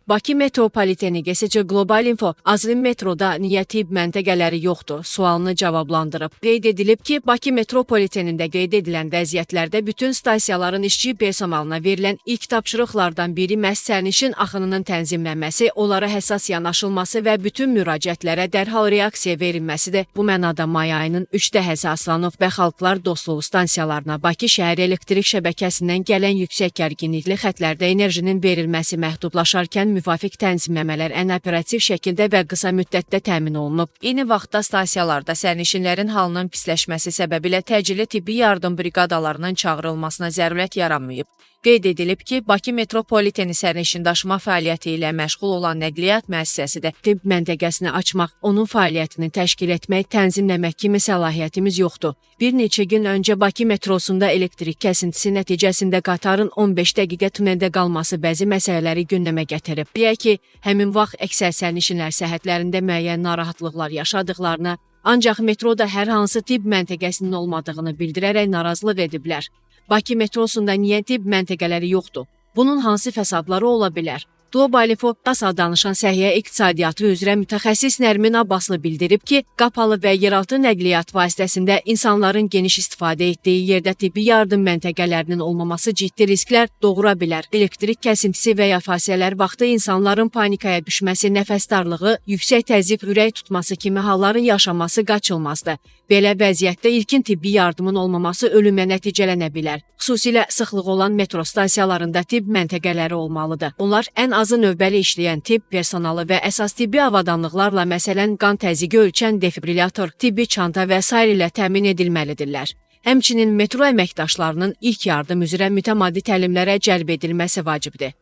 Bakı Metropoliteni GSC Global Info Azrim metroda niyə tibb məntəqələri yoxdur sualını cavablandırıb. Qeyd edilib ki, Bakı Metropolitenində qeyd edilən vəziyyətlərdə bütün stansiyaların işçi personalına verilən ilk tapşırıqlardan biri məhz sərnişin axınının tənzimlənməsi, onlara həssas yanaşılması və bütün müraciətlərə dərhal reaksiya verilməsidir. Bu mənada may ayının 3-də əsaslanıb və Xalqlar Dostluğu stansiyalarına Bakı şəhər elektrik şəbəkəsindən gələn yüksək gərginlikli xətlərdə enerjinin verilməsi məhdudlaşarkən müvafiq tənzimləmələr ən operativ şəkildə və qısa müddətdə təmin olunub. Eyni vaxtda stansiyalarda sərnişinlərin halının pisləşməsi səbəbilə təcili tibbi yardım briqadalarının çağırılmasına zərurət yaranmayıb. Qeyd edilib ki, Bakı Metropoliteni sərnişin daşıma fəaliyyəti ilə məşğul olan nəqliyyat müəssisəsi də tibb məntəqəsini açmaq, onun fəaliyyətini təşkil etmək, tənzimləmək kimi səlahiyyətimiz yoxdur. Bir neçə gün öncə Bakı metrosunda elektrik kəsintisi nəticəsində qatarın 15 dəqiqə tuneldə qalması bəzi məsələləri gündəmə gətirib. Deyək ki, həmin vaxt əksər sərnişinlər səhhətlərində müəyyən narahatlıqlar yaşadıqlarını, ancaq metroda hər hansı tibb məntəqəsinin olmadığını bildirərək narazılıq ediblər. Bakı metrosunda niyə tibb məntəqələri yoxdur? Bunun hansı fəsadları ola bilər? Global Info DASA danışan səhiyyə iqtisadiyyatı üzrə mütəxəssis Nərmin Abbaslı bildirib ki, qapalı və yeraltı nəqliyyat vasitəsində insanların geniş istifadə etdiyi yerdə tibbi yardım məntəqələrinin olmaması ciddi risklər doğura bilər. Elektrik kəsintisi və ya fasilələr vaxtı insanların panikaya düşməsi, nəfəs darlığı, yüksək təzyiq, ürək tutması kimi halların yaşanması qaçılmazdır. Belə vəziyyətdə ilkin tibbi yardımın olmaması ölümə nəticələnə bilər. Xüsusilə sıxlıq olan metro stansiyalarında tibb məntəqələri olmalıdır. Onlar ən azı növbəli işləyən tibb personalı və əsas tibbi avadanlıqlarla, məsələn, qan təzyiqi ölçən defibrillator, tibbi çanta və s. ilə təmin edilməlidirlər. Həmçinin metro əməkdaşlarının ilk yardım üzrə mütəmadi təlimlərə cəlb edilməsi vacibdir.